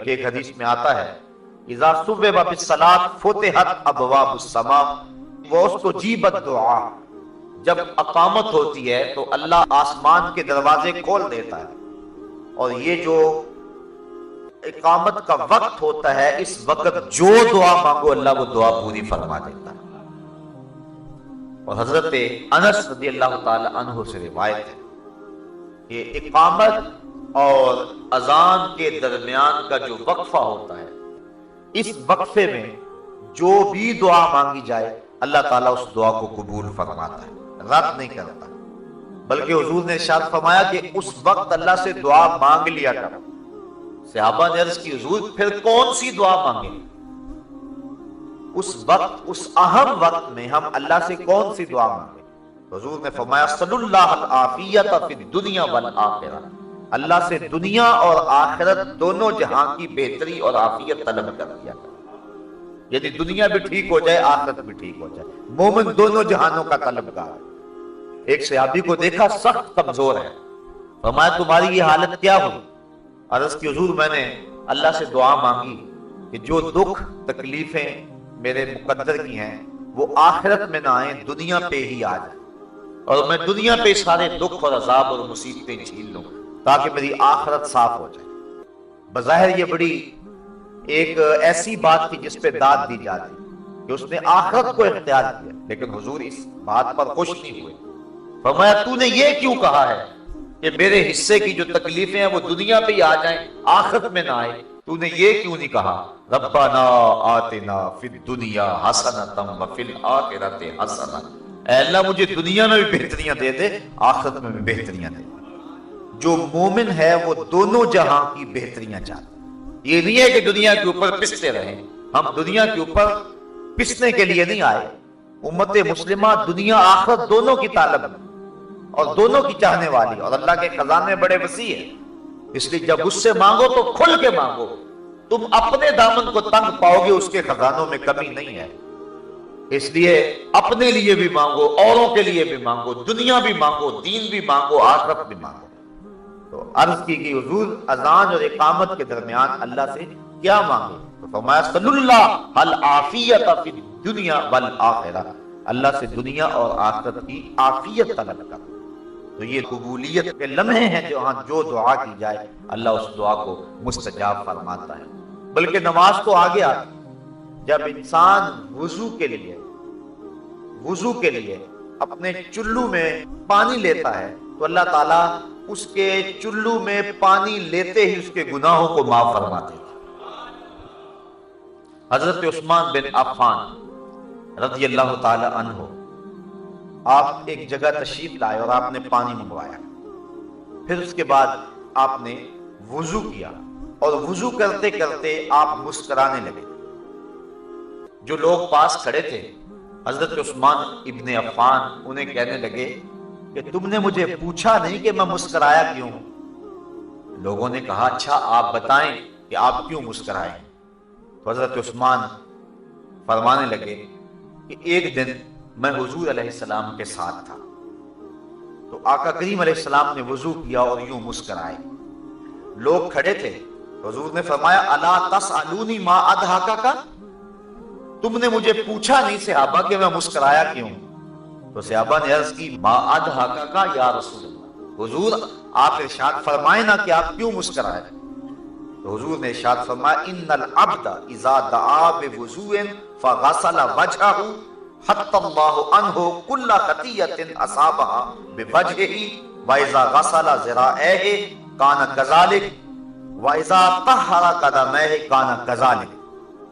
کہ ایک حدیث میں آتا ہے اذا صبح بالصلاۃ فتحت ابواب السماء واستجیبت دعا، جب اقامت ہوتی ہے تو اللہ آسمان کے دروازے کھول دیتا ہے، اور یہ جو اقامت کا وقت ہوتا ہے اس وقت جو دعا مانگو اللہ وہ دعا پوری فرما دیتا ہے۔ اور حضرت انس رضی اللہ تعالی عنہ سے روایت ہے کہ اقامت اور اذان کے درمیان کا جو وقفہ ہوتا ہے، اس وقفے میں جو بھی دعا مانگی جائے اللہ تعالیٰ اس دعا کو قبول فرماتا ہے، رد نہیں کرتا، بلکہ حضور نے ارشاد فرمایا کہ اس وقت اللہ سے دعا مانگ لیا کرو۔ صحابہ نے عرض کی حضور پھر کون سی دعا مانگیں؟ اس وقت، اس اہم وقت میں ہم اللہ سے کون سی دعا مانگیں؟ حضور نے فرمایا صلی اللہ العافیت فی الدنیا والآخرہ، اللہ سے دنیا اور آخرت دونوں جہاں کی بہتری اور عافیت طلب کر دیا کرو، یعنی دنیا بھی ٹھیک ہو جائے آخرت بھی ٹھیک ہو جائے، مومن دونوں جہانوں کا طلبگار ہے۔ ایک صحابی کو دیکھا سخت کمزور ہے، فرمایا تمہاری یہ حالت کیا ہوئی؟ عرض کی حضور میں نے اللہ سے دعا مانگی کہ جو دکھ تکلیفیں میرے مقدر کی ہیں وہ آخرت میں نہ آئیں، دنیا پہ ہی آ جائیں، اور میں دنیا پہ سارے دکھ اور عذاب اور مصیبتیں جھیل لوں تاکہ میری آخرت صاف ہو جائے۔ بظاہر یہ بڑی ایک ایسی بات تھی جس پہ داد دی جاتی کہ اس نے آخرت کو اختیار کیا، لیکن حضور اس بات پر خوش نہیں ہوئے۔ فرمایا تو نے یہ کیوں کہا ہے کہ میرے حصے کی جو تکلیفیں ہیں وہ دنیا پہ ہی آ جائیں آخرت میں نہ آئے؟ تو نے یہ کیوں نہیں کہا ربنا آتنا فی الدنیا حسنۃ وفی الآخرۃ حسنۃ، اے اللہ مجھے دنیا میں بھی بہتریاں دے دے آخرت میں بھی بہتریاں دے۔ جو مومن ہے وہ دونوں جہاں کی بہتریاں چاہتا ہے، یہ نہیں ہے کہ دنیا کے اوپر پستے رہیں، ہم دنیا کے اوپر پسنے کے لیے نہیں آئے۔ امت مسلمہ دنیا آخرت دونوں کی طالب ہے اور دونوں کی چاہنے والی، اور اللہ کے خزانے بڑے وسیع ہیں، اس لیے جب اس سے مانگو تو کھل کے مانگو، تم اپنے دامن کو تنگ پاؤ گے، اس کے خزانوں میں کمی نہیں ہے۔ اس لیے اپنے لیے بھی مانگو، اوروں کے لیے بھی مانگو، دنیا بھی مانگو، دین بھی مانگو، آخرت بھی مانگو۔ تو عرض کی کہ حضور اذان اور اقامت کے درمیان اللہ سے کیا مانگے؟ تو فرمایا صلی اللہ العافیت فی الدنیا والآخرہ، اللہ سے دنیا اور آخرت کی عافیت طلب کرو۔ تو یہ قبولیت کے لمحے ہیں جہاں جو دعا کی جائے اللہ اس دعا کو مستجاب فرماتا ہے۔ بلکہ نماز تو آگے آتی، جب انسان وضو کے لیے اپنے چلو میں پانی لیتا ہے تو اللہ تعالیٰ اس کے چلو میں پانی لیتے ہی اس کے گناہوں کو معاف فرماتے ہیں۔ حضرت عثمان بن عفان رضی اللہ تعالی عنہ، آپ ایک جگہ تشریف لائے اور آپ نے پانی منگوایا، پھر اس کے بعد آپ نے وضو کیا، اور وضو کرتے کرتے آپ مسکرانے لگے۔ جو لوگ پاس کھڑے تھے حضرت عثمان ابن عفان انہیں کہنے لگے کہ تم نے مجھے پوچھا نہیں کہ میں مسکرایا کیوں؟ لوگوں نے کہا اچھا آپ بتائیں کہ آپ کیوں مسکرائے؟ تو حضرت عثمان فرمانے لگے کہ ایک دن میں حضور علیہ السلام کے ساتھ تھا، تو آقا کریم علیہ السلام نے وضو کیا اور یوں مسکرائے، لوگ کھڑے تھے، حضور نے فرمایا الا تسألونی ما اضحکک، تم نے مجھے پوچھا نہیں صحابہ کہ میں مسکرایا کیوں؟ تو صحابہ نے عرض کی ما اضحکک یا رسول اللہ، حضور آپ ارشاد فرمائیں نا کہ آپ کیوں مسکرائے؟ تو حضور نے ارشاد فرمایا ان العبد اذا دعا بوضوء فغسل وجهه حتى الله عنه كل خطيئة اصابها بوجهه واذا غسل ذراعيه كان كذلك واذا طهر قدميه كان كذلك۔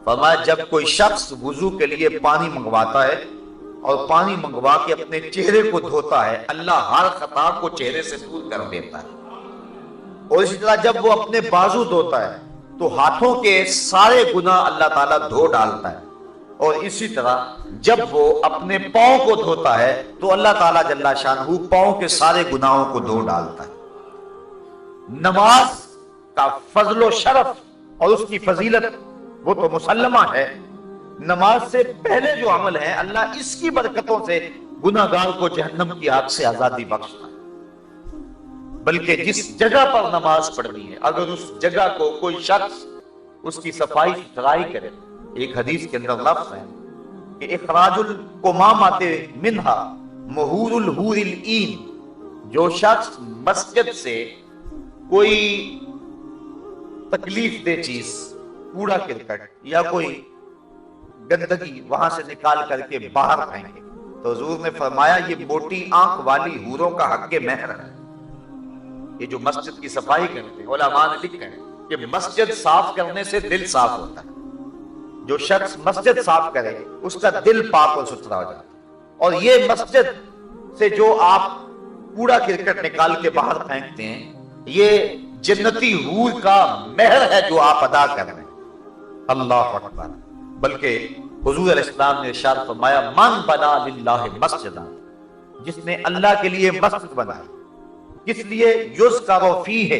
فرمایا جب کوئی شخص وضو کے لیے پانی منگواتا ہے اور پانی منگوا کے اپنے چہرے کو دھوتا ہے، اللہ ہر خطا کو چہرے سے دور کر دیتا ہے، اور اسی طرح جب وہ اپنے بازو دھوتا ہے تو ہاتھوں کے سارے گناہ اللہ تعالیٰ دھو ڈالتا ہے، اور اسی طرح جب وہ اپنے پاؤں کو دھوتا ہے تو اللہ تعالیٰ جل شانہ پاؤں کے سارے گناہوں کو دھو ڈالتا ہے۔ نماز کا فضل و شرف اور اس کی فضیلت وہ تو مسلمہ ہے، نماز سے پہلے جو عمل ہے اللہ اس کی برکتوں سے گناہگار کو جہنم کی آگ سے آزادی بخشتا ہے۔ بلکہ جس جگہ پر نماز پڑھنی ہے اگر اس جگہ کو کوئی شخص اس کی صفائی ستھرائی کرے۔ ایک حدیث کے اندر لفظ ہے کہ اخراج القمامۃ منہا مہور الحور العین، جو شخص مسجد سے کوئی تکلیف دہ چیز، کوڑا کرکٹ یا کوئی گندگی وہاں سے نکال کر کے باہر پھینکے، تو حضور نے فرمایا یہ موٹی آنکھ والی حوروں کا حق مہر ہے۔ یہ جو مسجد کی صفائی کرتے ہیں، علماء نے لکھا ہے کہ مسجد صاف کرنے سے دل صاف ہوتا ہے۔ جو شخص مسجد صاف کرے اس کا دل پاک اور ستھرا ہو جاتا ہے۔ اور یہ مسجد سے جو آپ کوڑا کرکٹ نکال کے باہر پھینکتے ہیں، یہ جنتی حور کا مہر ہے جو آپ ادا کر رہے ہیں۔ اللہ اکبر۔ بلکہ حضور علیہ السلام نے ارشاد فرمایا من بنا للہ مسجدا، جس نے اللہ کے لیے مسجد بنائی، کس لیے یذکر فیہ،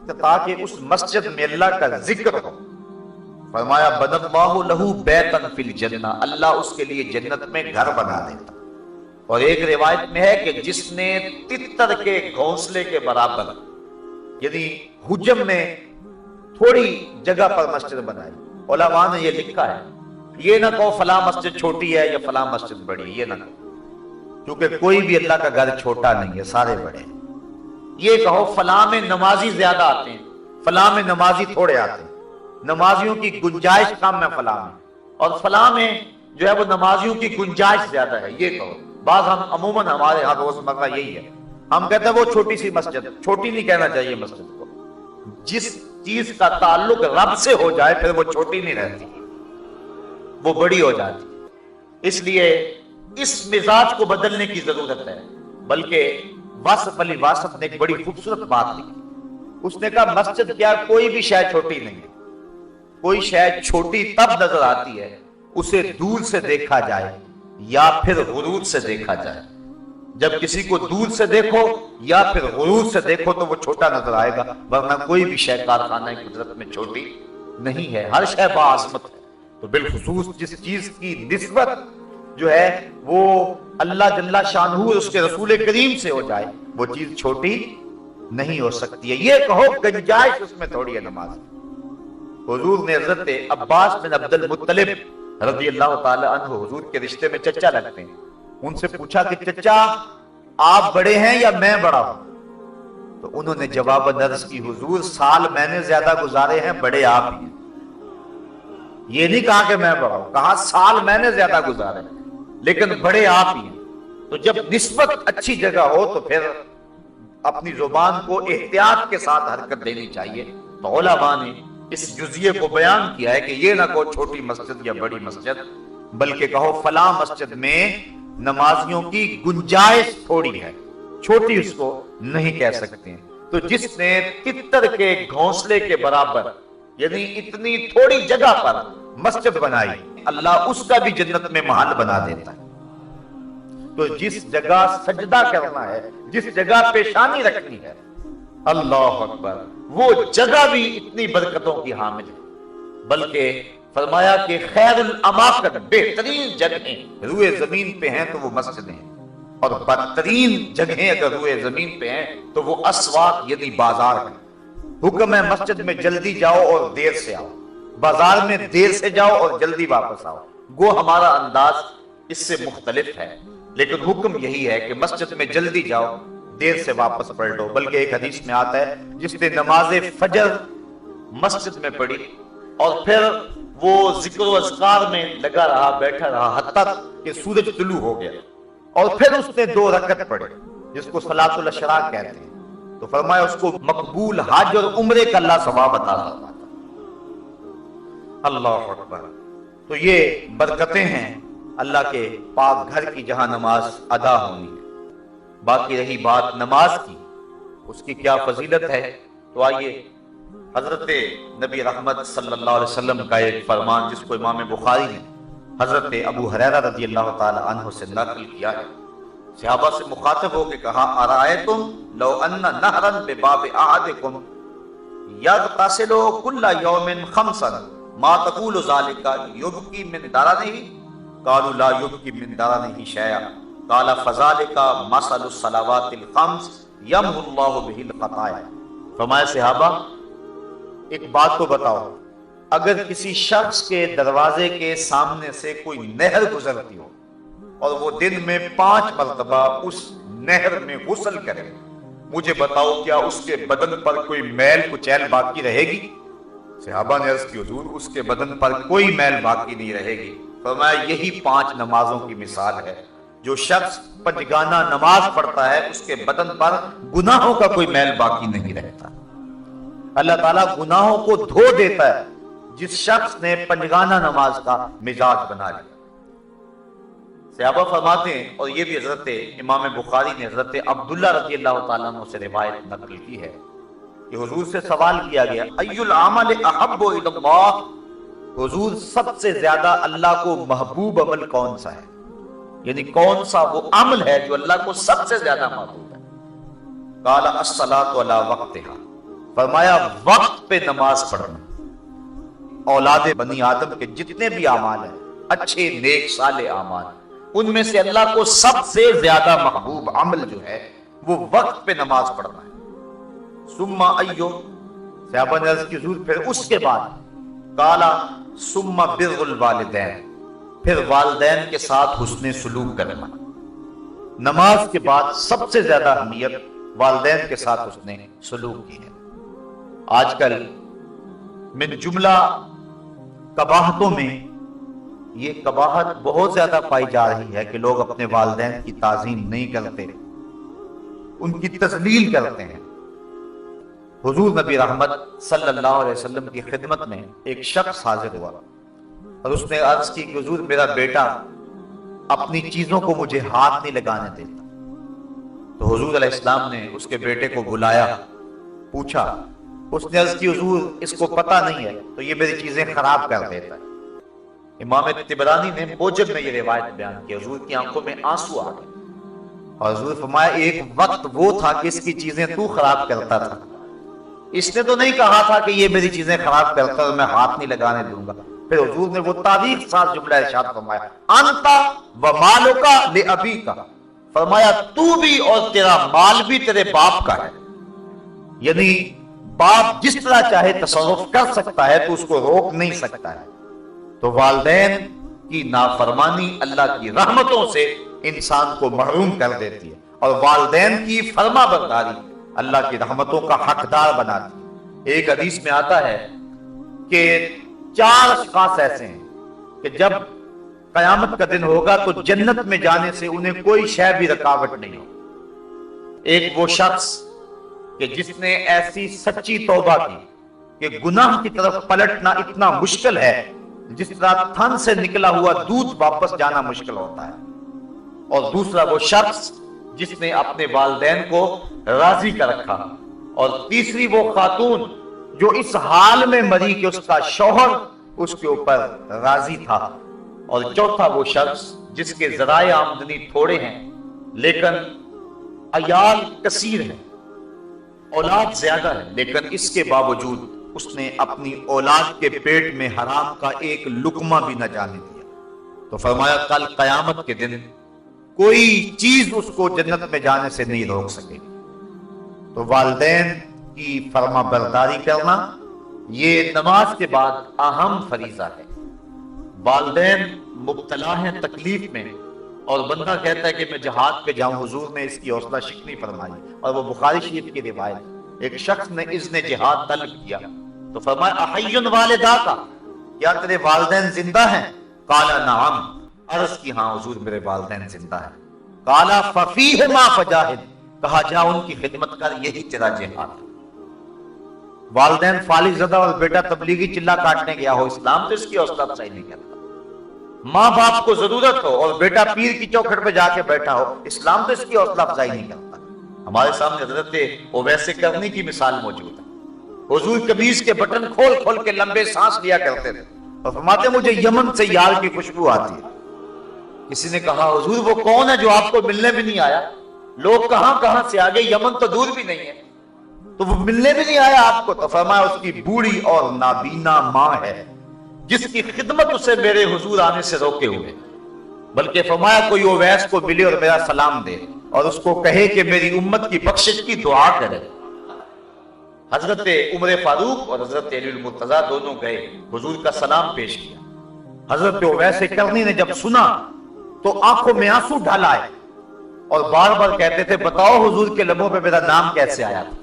تاکہ اس مسجد میں اللہ کا ذکر ہو، فرمایا بنى اللہ لہ بیتا فی الجنہ، اللہ اس کے لیے جنت میں گھر بنا دیتا۔ اور ایک روایت میں ہے کہ جس نے تتر کے گھونسلے کے برابر، یعنی حجم میں تھوڑی جگہ پر مسجد بنائی، علماء نے یہ لکھا ہے، یہ نہ کہو فلاں مسجد چھوٹی ہے یا فلاں مسجد بڑی ہے، یہ نہ کہو، کیونکہ کوئی بھی اللہ کا گھر چھوٹا نہیں ہے، سارے بڑے ہیں۔ یہ کہو فلاں میں نمازی زیادہ آتے ہیں، فلاں میں نمازی تھوڑے آتے ہیں، نمازیوں کی گنجائش کم ہے فلاں میں، اور فلاں میں جو ہے وہ نمازیوں کی گنجائش زیادہ ہے، یہ کہو۔ بعض ہم عموماً ہمارے ہاں روزمرہ یہی ہے، ہم کہتے ہیں وہ چھوٹی سی مسجد، چھوٹی نہیں کہنا چاہیے مسجد کو، جس چیز کا تعلق رب سے ہو جائے پھر وہ چھوٹی نہیں رہتی، وہ بڑی ہو جاتی۔ اس لیے اس مزاج کو بدلنے کی ضرورت ہے۔ بلکہ واصف علی واصف نے ایک بڑی خوبصورت بات لکھی، اس نے کہا مسجد کیا کوئی بھی شے چھوٹی نہیں ہے، کوئی شے چھوٹی تب نظر آتی ہے اسے دور سے دیکھا جائے یا پھر غرور سے دیکھا جائے۔ جب کسی کو دور سے دیکھو یا پھر غرور سے دیکھو تو وہ چھوٹا نظر آئے گا، ورنہ کوئی بھی شے کارخانہ قدرت میں چھوٹی نہیں ہے، ہر شے باعظمت ہے۔ تو بالخصوص جس چیز کی نسبت جو ہے وہ اللہ جل شانہ اور اس کے رسول کریم سے ہو جائے، وہ چیز چھوٹی نہیں ہو سکتی ہے۔ یہ کہو گنجائش اس میں تھوڑی ہے نماز۔ حضور نے حضرت عباس بن عبد المطلب رضی اللہ تعالی عنہ، حضور کے رشتے میں چچا لگتے ہیں، ان سے پوچھا کہ چچا آپ بڑے ہیں یا میں بڑا ہوں؟ تو انہوں نے جواب عرض کی حضور سال میں نے زیادہ گزارے ہیں، بڑے آپ ہی ہیں۔ یہ نہیں کہا کہ میں بڑا ہوں، کہا سال میں نے زیادہ گزارے لیکن بڑے آپ ہی ہیں۔ تو جب نسبت اچھی جگہ ہو تو پھر اپنی زبان کو احتیاط کے ساتھ حرکت دینی چاہیے۔ تو علماء نے اس جزیے کو بیان کیا ہے کہ یہ نہ کہو چھوٹی مسجد یا بڑی مسجد، بلکہ کہو فلاں مسجد میں نمازیوں کی گنجائش تھوڑی ہے، چھوٹی اس کو نہیں کہہ سکتے ہیں۔ تو جس نے تتر کے گھونسلے کے برابر، یعنی اتنی تھوڑی جگہ پر مسجد بنائی، اللہ اس کا بھی جنت میں محل بنا دیتا ہے۔ تو جس جگہ سجدہ کرنا ہے، جس جگہ پیشانی رکھنی ہے، اللہ اکبر، وہ جگہ بھی اتنی برکتوں کی حامل ہے۔ بلکہ فرمایا کہ خیر الاماکن، بہترین جگہیں روئے زمین پہ ہیں تو وہ مسجدیں ہیں، اور بدترین جگہیں اگر روئے زمین پہ ہیں تو وہ اسواق یعنی بازار ہیں۔ حکم ہے مسجد میں جلدی جاؤ اور دیر سے آؤ، بازار میں دیر سے جاؤ اور جلدی واپس آؤ۔ گو ہمارا انداز اس سے مختلف ہے، لیکن حکم یہی ہے کہ مسجد میں جلدی جاؤ، دیر سے واپس پڑھ لو۔ بلکہ ایک حدیث میں آتا ہے جس نے نماز فجر مسجد میں پڑھی اور پھر وہ ذکر و اذکار میں لگا رہا، بیٹھا رہا حتیٰ کہ سورج طلوع ہو گیا، اور پھر اس نے 2 رکعت پڑھی جس کو صلاۃ الاشراق کہتے ہیں، تو فرمایا اس کو مقبول حج اور عمرے کا اللہ ثواب عطا فرماتا۔ اللہ اکبر۔ تو یہ برکتیں ہیں اللہ کے پاک گھر کی جہاں نماز ادا ہونی ہے۔ باقی رہی بات نماز کی، اس کی کیا فضیلت ہے، تو آئیے حضرت نبی رحمت صلی اللہ علیہ وسلم کا ایک فرمان جس کو امام بخاری نے حضرت ابو ہریرہ رضی اللہ تعالی عنہ سے نقل کیا ہے، صحابہ سے مخاطب ہو کے کہا ارائیتم لو ان نہرا بباب احدکم یغتسل کل یوم 5 ما تقول ذلك یبکی من درنہ قالوا لا یبکی من درنہ شیئا قال فذلك مثل الصلوات الخمس یمحو اللہ بہ الخطایا۔ فرمایا صحابہ ایک بات تو بتاؤ اگر کسی شخص کے دروازے کے سامنے سے کوئی نہر گزرتی ہو اور وہ دن میں 5 مرتبہ اس نہر میں غسل کرے، مجھے بتاؤ کیا اس کے بدن پر کوئی میل کچیل باقی رہے گی؟ صحابہ نے عرض کی حضور اس کے بدن پر کوئی میل باقی نہیں رہے گی۔ فرمایا یہی 5 نمازوں کی مثال ہے۔ جو شخص 5 گانا نماز پڑھتا ہے اس کے بدن پر گناہوں کا کوئی میل باقی نہیں رہتا۔ اللہ تعالیٰ گناہوں کو دھو دیتا ہے جس شخص نے 5 گانا نماز کا مزاج بنا لیا۔ صحابہ فرماتے ہیں، اور یہ بھی حضرت امام بخاری نے حضرت عبداللہ رضی اللہ تعالیٰ عنہ سے روایت نقل کی ہے کہ حضور سے سوال کیا گیا ای العمل احب الی اللہ، حضور سب سے زیادہ اللہ کو محبوب عمل کون سا ہے؟ یعنی کون سا وہ عمل ہے جو اللہ کو سب سے زیادہ محبوب ہے؟ قال الصلاۃ علی وقتہا، فرمایا وقت پہ نماز پڑھنا۔ اولاد بنی آدم کے جتنے بھی اعمال ہیں، اچھے نیک صالح اعمال، ان میں سے اللہ کو سب سے زیادہ محبوب عمل جو ہے وہ وقت پہ نماز پڑھنا ہے۔ ثم ایو، صحابہ نے عرض کی حضور پھر اس کے بعد؟ قال ثم بر الوالدین، پھر والدین کے ساتھ حسن سلوک کرنا۔ نماز کے بعد سب سے زیادہ اہمیت والدین کے ساتھ حسن سلوک کی ہے۔ آج کل من جملہ قباحتوں میں یہ قباحت بہت زیادہ پائی جا رہی ہے کہ لوگ اپنے والدین کی تعظیم نہیں کرتے، ان کی تذلیل کرتے ہیں۔ حضور نبی رحمت صلی اللہ علیہ وسلم کی خدمت میں ایک شخص حاضر ہوا اور اس نے عرض کی کہ حضور میرا بیٹا اپنی چیزوں کو مجھے ہاتھ نہیں لگانے دیتا۔ تو حضور علیہ السلام نے اس کے بیٹے کو بلایا، پوچھا، اس نے عرض کی حضور اس کو پتہ نہیں ہے تو یہ میری چیزیں خراب کر دیتا ہے۔ امام طبرانی نے موجب میں یہ روایت بیان کی، حضور کی آنکھوں میں آنسو آ گئے اور حضور فرمایا ایک وقت وہ تھا کہ اس کی چیزیں تو خراب کرتا تھا، اس نے تو نہیں کہا تھا کہ یہ میری چیزیں خراب کرتا اور میں ہاتھ نہیں لگانے دوں گا۔ پھر حضور نے وہ تاریخ ساز جملہ ارشاد فرمایا انت و مالک لابیک، فرمایا تو بھی اور تیرا مال بھی تیرے باپ کا ہے۔ یعنی باپ جس طرح چاہے تصرف کر سکتا ہے تو اس کو روک نہیں سکتا ہے۔ تو والدین کی نافرمانی اللہ کی رحمتوں سے انسان کو محروم کر دیتی ہے، اور والدین کی فرما برداری اللہ کی رحمتوں کا حقدار بناتی ہے۔ ایک حدیث میں آتا ہے کہ 4 اشخاص ایسے ہیں کہ جب قیامت کا دن ہوگا تو جنت میں جانے سے انہیں کوئی شے بھی رکاوٹ نہیں ہو۔ ایک وہ شخص کہ جس نے ایسی سچی توبہ کی کہ گناہ کی طرف پلٹنا اتنا مشکل ہے جس طرح تھن سے نکلا ہوا دودھ واپس جانا مشکل ہوتا ہے، اور دوسرا وہ شخص جس نے اپنے والدین کو راضی کر رکھا، اور تیسری وہ خاتون جو اس حال میں مری کہ اس کا شوہر اس کے اوپر راضی تھا، اور چوتھا وہ شخص جس کے ذرائع آمدنی تھوڑے ہیں لیکن عیال کثیر ہیں، اولاد زیادہ ہے، لیکن اس کے باوجود اس نے اپنی اولاد کے پیٹ میں حرام کا ایک لقمہ بھی نہ جانے دیا۔ تو فرمایا کل قیامت کے دن کوئی چیز اس کو جنت میں جانے سے نہیں روک سکے۔ تو والدین کی فرما برداری کرنا یہ نماز کے بعد اہم فریضہ ہے۔ والدین مبتلا ہیں تکلیف میں اور بندہ کہتا ہے کہ میں جہاد پہ جاؤں، حضور نے اس کی حوصلہ شکنی فرمائی، اور وہ بخاری شریف کی روایت، ایک شخص نے اذن جہاد طلب کیا تو فرمایا احی والداک، کیا تیرے والدین زندہ ہیں؟ قال نعم، عرض کی ہاں حضور میرے والدین زندہ ہیں۔ قال ففیہما فجاہد، کہا جا ان کی خدمت کر، یہی تیرا جہاد ہے۔ والدین فالج زدہ اور بیٹا تبلیغی چلا کاٹنے گیا ہو، اسلام تو اس کی حوصلہ افزائی نہیں کرتا۔ ماں باپ کو ضرورت ہو اور بیٹا پیر کی چوکھٹ پہ جا کے بیٹھا ہو، اسلام تو اس کی حوصلہ افزائی نہیں کرتا۔ ہمارے سامنے حضرت اویس کرنی کی مثال موجود ہے۔ حضور قمیض کے بٹن کھول کھول کے لمبے سانس لیا کرتے تھے اور فرماتے مجھے یمن سے یار کی خوشبو آتی ہے۔ کسی نے کہا حضور وہ کون ہے جو آپ کو ملنے بھی نہیں آیا؟ لوگ کہاں کہاں سے آگے، یمن تو دور بھی نہیں ہے، تو وہ ملنے بھی نہیں آیا آپ کو؟ تو فرمایا اس کی بوڑھی اور نابینا ماں ہے جس کی خدمت اسے میرے حضور آنے سے روکے ہوئے، بلکہ فرمایا کوئی اویس کو ملے اور میرا سلام دے اور اس کو کہے کہ میری امت کی بخشش کی دعا کرے۔ حضرت عمر فاروق اور حضرت علی المرتضیٰ دونوں گئے، حضور کا سلام پیش کیا۔ حضرت اویس کرنی نے جب سنا تو آنکھوں میں آنسو ڈال آئے اور بار بار کہتے تھے بتاؤ حضور کے لبوں پہ میرا نام کیسے آیا تھا،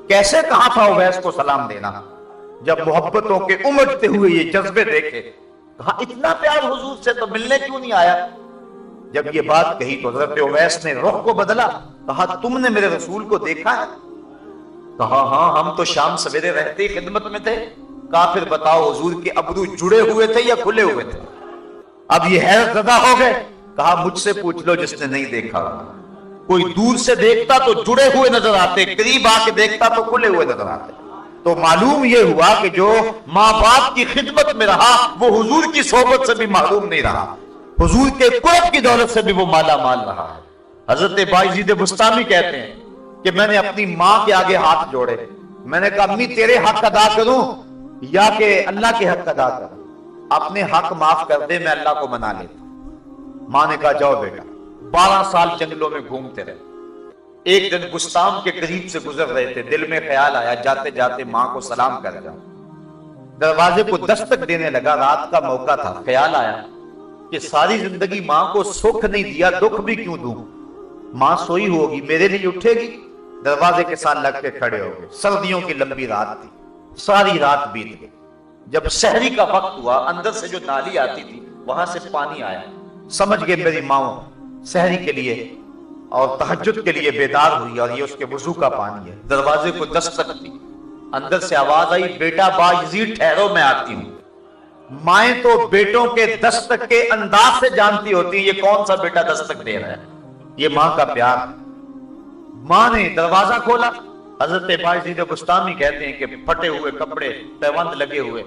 کیسے کہا تھا اویس کو سلام دینا۔ جب محبتوں کے امڑتے ہوئے یہ جذبے دیکھے، کہا اتنا پیار حضور سے تو ملنے کیوں نہیں آیا؟ جب یہ بات کہی تو حضرت اویس نے رخ کو بدلا، کہا تم نے میرے رسول کو دیکھا ہے؟ کہا ہاں ہم تو شام سویرے رہتے ہی خدمت میں تھے۔ کہا پھر بتاؤ حضور کے ابرو جڑے ہوئے تھے یا کھلے ہوئے تھے؟ اب یہ حیرت زدہ ہو گئے۔ کہا مجھ سے پوچھ لو جس نے نہیں دیکھا، کوئی دور سے دیکھتا تو جڑے ہوئے نظر آتے، قریب آ کے دیکھتا تو کھلے ہوئے نظر آتے۔ تو معلوم یہ ہوا کہ جو ماں باپ کی خدمت میں رہا وہ حضور کی صحبت سے بھی محروم نہیں رہا، حضور کے قرب کی دولت سے بھی وہ مالا مال رہا ہے۔ حضرت بایزید بستامی کہتے ہیں کہ میں نے اپنی ماں کے آگے ہاتھ جوڑے، میں نے کہا امی تیرے حق ادا کروں یا کہ اللہ کے حق ادا کروں؟ اپنے حق معاف کر دے، میں اللہ کو منا لیتا۔ ماں نے کہا جاؤ بیٹا۔ 12 سال جنگلوں میں گھومتے رہے۔ ایک دن بستام کے قریب سے گزر رہے تھے، دل میں خیال آیا جاتے جاتے ماں کو سلام کر جاؤں۔ دروازے کو دستک دینے لگا، رات کا موقع تھا۔ خیال آیا کہ ساری زندگی ماں کو سکھ نہیں دیا، دکھ بھی کیوں دوں؟ ماں سوئی ہوگی، میرے لیے اٹھے گی۔ دروازے کے ساتھ لگ کے کھڑے ہو گئے۔ سردیوں کی لمبی رات تھی، ساری رات بیت گئی۔ جب سحری کا وقت ہوا، اندر سے جو نالی آتی تھی وہاں سے پانی آیا۔ سمجھ گئے میری ماں سحری کے لیے اور تہجد کے لیے بیدار ہوئی اور یہ اس کے وضو کا پانی ہے۔ دروازے کو دستک دی، اندر سے آواز آئی بیٹا بایزید ٹھہرو میں آتی ہوں۔ مائیں تو بیٹوں کے دستک کے انداز سے جانتی ہوتی ہیں یہ کون سا بیٹا دستک دے رہا ہے، یہ ماں کا پیار۔ ماں نے دروازہ کھولا۔ حضرت بایزید بستامی کہتے ہیں کہ پھٹے ہوئے کپڑے، پیوند لگے ہوئے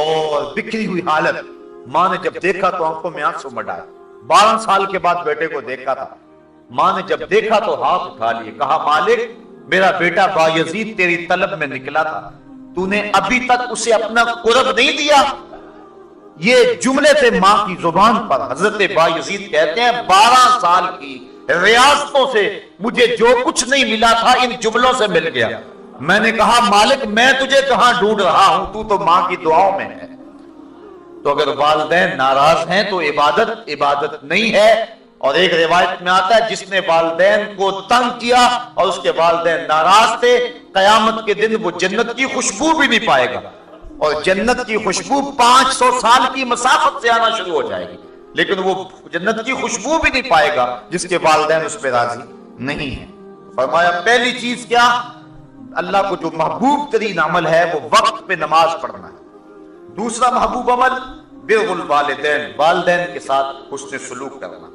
اور بکھری ہوئی حالت۔ ماں نے جب دیکھا تو آنکھوں میں آنسو مڈائے۔ 12 سال کے بعد بیٹے کو دیکھا تھا۔ ماں نے جب دیکھا تو ہاتھ اٹھا لیے، کہا مالک میرا بیٹا بایزید تیری طلب میں نکلا تھا، تو نے ابھی تک اسے اپنا قرب نہیں دیا۔ یہ جملے تھے ماں کی زبان پر۔ حضرت بایزید کہتے ہیں 12 سال کی ریاضتوں سے مجھے جو کچھ نہیں ملا تھا ان جملوں سے مل گیا۔ میں نے کہا مالک میں تجھے کہاں ڈھونڈ رہا ہوں، تو تو ماں کی دعاؤں میں ہے۔ تو اگر والدین ناراض ہیں تو عبادت نہیں ہے۔ اور ایک روایت میں آتا ہے جس نے والدین کو تنگ کیا اور اس کے والدین ناراض تھے، قیامت کے دن وہ جنت کی خوشبو بھی نہیں پائے گا، اور جنت کی خوشبو 500 سال کی مسافت سے آنا شروع ہو جائے گی، لیکن وہ جنت کی خوشبو بھی نہیں پائے گا جس کے والدین اس پہ راضی نہیں ہیں۔ فرمایا پہلی چیز کیا؟ اللہ کو جو محبوب ترین عمل ہے وہ وقت پہ نماز پڑھنا ہے۔ دوسرا محبوب عمل بر الوالدین، والدین کے ساتھ حسن سلوک کرنا۔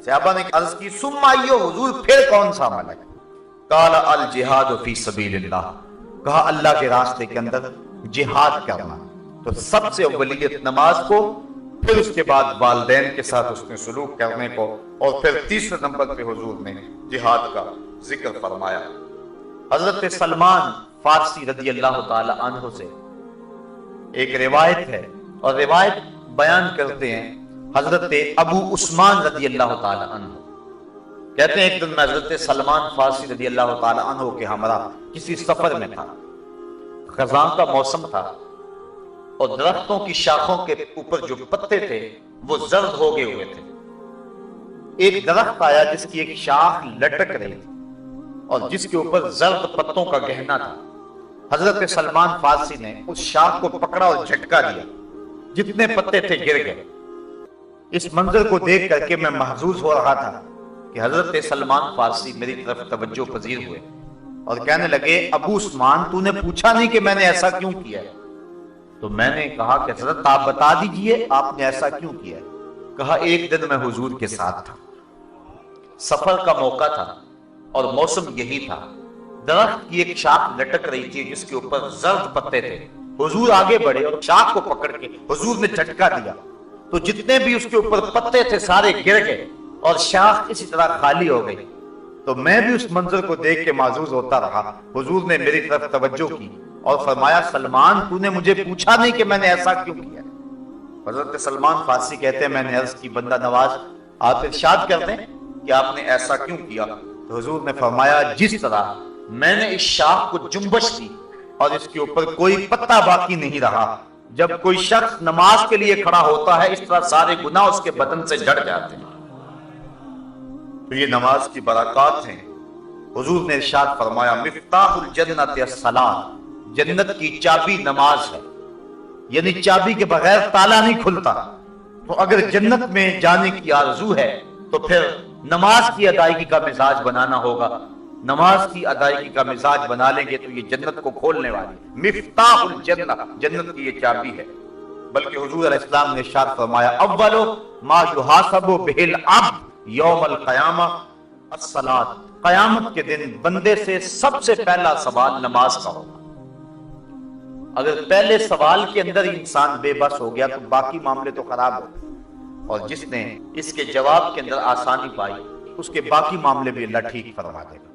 صحابہ نے عرض کی ثم ایو حضور پھر کون سا عمل ہے؟ قال الجہاد فی سبیل اللہ، کہا اللہ کے راستے کے اندر جہاد کرنا۔ تو سب سے اولیت نماز کو، پھر اس کے بعد والدین کے ساتھ اس نے سلوک کرنے کو، اور پھر تیسرے نمبر پہ حضور نے جہاد کا ذکر فرمایا۔ حضرت سلمان فارسی رضی اللہ تعالی عنہ سے ایک روایت ہے، اور روایت بیان کرتے ہیں حضرت ابو عثمان رضی اللہ تعالی عنہ، کہتے ہیں ایک دن میں حضرت سلمان فارسی رضی اللہ تعالی عنہ کے ہمراہ کسی سفر میں تھا۔ خزاں کا موسم تھا اور درختوں کی شاخوں کے اوپر جو پتے تھے وہ زرد ہو گئے ہوئے تھے۔ ایک درخت آیا جس کی ایک شاخ لٹک رہی تھی اور جس کے اوپر زرد پتوں کا گہنا تھا۔ حضرت سلمان فارسی نے اس شاخ کو پکڑا اور جھٹکا دیا، جتنے پتے تھے گر گئے۔ اس منظر کو دیکھ کر کے میں محظوظ ہو رہا تھا کہ حضرت سلمان فارسی میری طرف توجہ پذیر ہوئے اور کہنے لگے ابو عثمان تو نے پوچھا نہیں کہ میں نے ایسا کیوں کیا؟ تو میں نے کہا کہ حضرت آپ بتا دیجئے آپ نے ایسا کیوں کیا؟ کہا ایک دن میں حضور کے ساتھ تھا، سفر کا موقع تھا اور موسم یہی تھا۔ درخت کی ایک شاخ لٹک رہی تھی جس کے اوپر زرد پتے تھے۔ حضور آگے بڑھے اور شاخ کو پکڑ کے حضور نے جھٹکا دیا تو جتنے بھی اس کے اوپر پتے تھے سارے گر گئے اور شاخ اسی طرح خالی ہو گئی۔ تو میں بھی اس منظر کو دیکھ کے معزوز ہوتا رہا۔ حضور نے میری طرف توجہ کی اور فرمایا سلمان تو نے مجھے پوچھا نہیں کہ میں نے ایسا کیوں کیا؟ حضرت سلمان فارسی کہتے ہیں میں نے عرض کی بندہ نواز آپ ارشاد کر دیں کہ آپ نے ایسا کیوں کیا؟ تو حضور نے فرمایا جس طرح میں نے اس شاخ کو جنبش دی اور اس کے اوپر کوئی پتا باقی نہیں رہا۔ جب کوئی شخص نماز کے لیے کھڑا ہوتا ہے اس طرح سارے گناہ اس کے بدن سے جڑ جاتے ہیں۔ تو یہ نماز کی برکات ہیں۔ حضور نے ارشاد فرمایا مفتاح الجنت الصلاۃ، جنت کی چابی نماز ہے، یعنی چابی کے بغیر تالا نہیں کھلتا۔ تو اگر جنت میں جانے کی آرزو ہے تو پھر نماز کی ادائیگی کا مزاج بنانا ہوگا۔ نماز کی ادائیگی کا مزاج بنا لیں گے تو یہ جنت کو کھولنے والی مفتاح الجنت، جنت کی یہ چابی ہے۔ بلکہ حضور علیہ السلام نے ارشاد فرمایا اول ما یحاسب بہ العبد یوم القیامہ الصلاۃ، قیامت کے دن بندے سے سب سے پہلا سوال نماز کا ہوگا۔ اگر پہلے سوال کے اندر ہی انسان بے بس ہو گیا تو باقی معاملے تو خراب ہو گئے، اور جس نے اس کے جواب کے اندر آسانی پائی اس کے باقی معاملے بھی اللہ ٹھیک فرما دے گا۔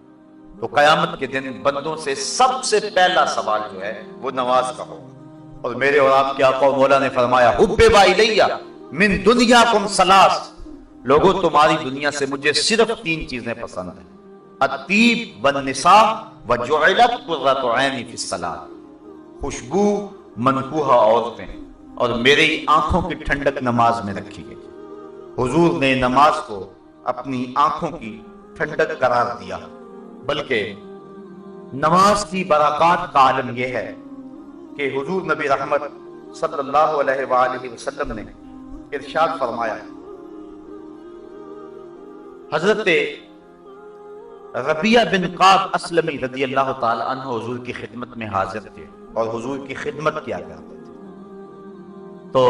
تو قیامت کے دن بندوں سے سب سے پہلا سوال جو ہے وہ نماز کا ہوگا۔ اور میرے اور آپ کے آقا و مولا نے فرمایا حبب الیہ من دنیاکم ثلاث، لوگوں تمہاری دنیا سے مجھے صرف 3 چیزیں پسند ہیں، الطیب والنساء وجعلت قرۃ عینی فی الصلاۃ، خوشبو منکوحہ عورتیں اور میری آنکھوں کی ٹھنڈک نماز میں رکھی گئی۔ حضور نے نماز کو اپنی آنکھوں کی ٹھنڈک قرار دیا۔ بلکہ نماز کی برکات کا عالم یہ ہے کہ حضور نبی رحمت صلی اللہ علیہ وآلہ وسلم نے ارشاد فرمایا، حضرت ربیعہ بن قعب اسلمی رضی اللہ تعالی عنہ حضور کی خدمت میں حاضر تھے اور حضور کی خدمت کیا کرتے تھے۔ تو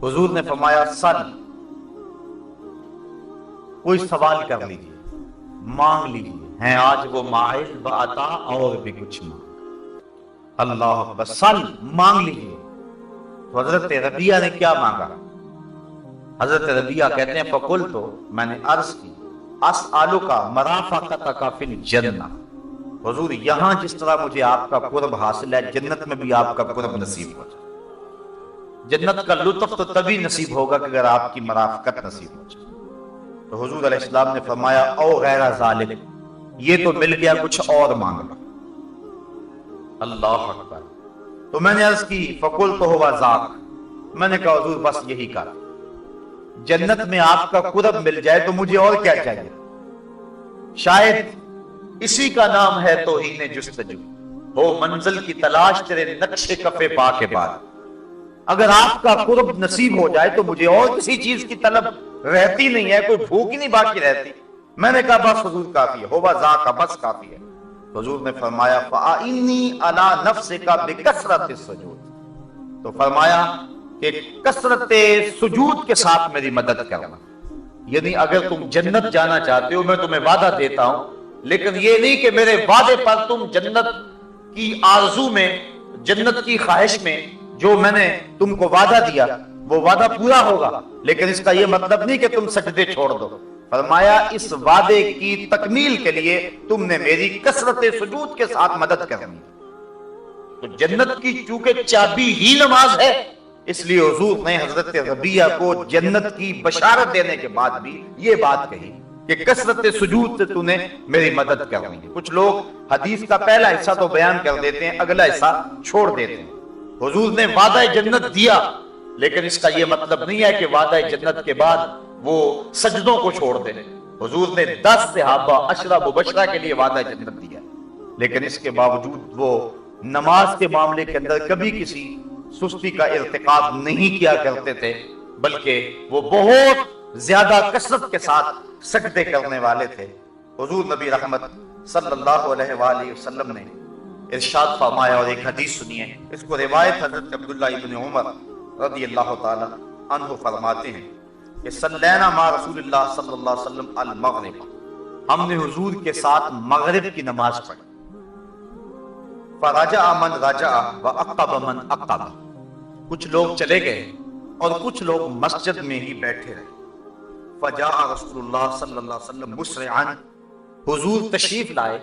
حضور نے فرمایا سل، کوئی سوال کر لیجیے، مانگ لیجیے، ہیں آج وہ مائل بعطا اور بھی کچھ مانگ۔ اللہ اکبر، سل، مانگ لیجیے۔ تو حضرت ربیعہ نے کیا مانگا؟ حضرت ربیعہ کہتے ہیں فقلت، تو میں نے عرض کی اسألک مرافقتک فی الجنہ، حضور یہاں جس طرح مجھے آپ کا قرب حاصل ہے جنت میں بھی آپ کا قرب نصیب ہو جائے۔ جنت کا لطف تو تبھی نصیب ہوگا کہ اگر آپ کی مرافقت نصیب ہو جائے۔ تو حضور علیہ السلام نے فرمایا او غیر ذالک، یہ تو مل گیا، کچھ اور مانگ لو۔ اللہ اکبر۔ تو میں نے عرض کی فقلت هو ذاک، میں نے کہا حضور بس یہی کہا، جنت میں آپ کا قرب مل جائے تو مجھے اور کیا چاہیے؟ شاید اسی کا نام ہے توہین جستجو، ہو منزل کی تلاش تیرے نقش کفے پا کے بعد۔ اگر آپ کا قرب نصیب ہو جائے تو مجھے اور کسی چیز کی طلب رہتی نہیں ہے، کوئی بھوک ہی نہیں باقی رہتی۔ میں نے کہا بس حضور کافی ہے، ہوا ذاک، بس کافی ہے۔ حضور نے فرمایا فَأَعِنِّي عَلَى نَفْسِكَ بِكَثْرَةِ السُّجُودِ، تو فرمایا کہ کثرت سجود کے ساتھ میری مدد کرنا، یعنی اگر تم جنت جانا چاہتے ہو میں تمہیں وعدہ دیتا ہوں، لیکن یہ نہیں کہ میرے وعدے پر تم جنت کی آرزو میں، جنت کی خواہش میں جو میں نے تم کو وعدہ دیا وہ وعدہ پورا ہوگا، لیکن اس کا یہ مطلب نہیں کہ تم سجدے چھوڑ دو۔ فرمایا اس وعدے کی تکمیل کے لیے تم نے میری کثرت سجود کے ساتھ مدد کرنی۔ تو جنت کی چونکہ چابی ہی نماز ہے، اس لیے حضور نے حضرت ربیعہ کو جنت کی بشارت دینے کے بعد بھی یہ بات کہی کہ کثرت سجود سے تو نے میری مدد کرنی ہے۔ کچھ لوگ حدیث کا پہلا حصہ تو بیان کر دیتے ہیں، اگلا حصہ چھوڑ دیتے ہیں۔ حضور نے وعدہ جنت دیا، لیکن اس کا یہ مطلب نہیں ہے کہ وعدہ جنت کے بعد وہ سجدوں کو چھوڑ دیں۔ حضور نے 10 صحابہ عشرہ مبشرہ کے لیے وعدہ جنت دیا، لیکن اس کے باوجود وہ نماز کے معاملے کے اندر کبھی کسی سستی کا ارتکاب نہیں کیا کرتے تھے، بلکہ وہ بہت زیادہ کثرت کے ساتھ سجدے کرنے والے تھے۔ حضور نبی رحمت صلی اللہ علیہ وآلہ وسلم نے ارشاد فرمایا، اور ایک حدیث سنیے، اس کو روایت حضرت عبداللہ ابن عمر رضی اللہ تعالی عنہ فرماتے ہیں کہ صلینا مع رسول اللہ صلی اللہ علیہ وسلم المغرب، ہم نے حضور کے ساتھ مغرب کی نماز پڑھی، فرجع من رجع وعقب من عقب، کچھ لوگ چلے گئے اور کچھ لوگ مسجد میں ہی بیٹھے رہے۔ فجاء رسول اللہ صلی اللہ علیہ وسلم مسرعا، حضور تشریف لائے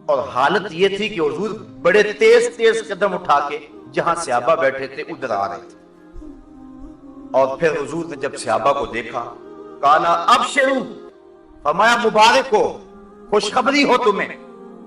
اور حالت یہ تھی کہ حضور بڑے تیز تیز قدم اٹھا کے جہاں صحابہ بیٹھے تھے ادھر آ رہے تھے۔ اور پھر حضور نے جب صحابہ کو دیکھا، قال ابشروا، فرمایا مبارک ہو، خوشخبری ہو تمہیں،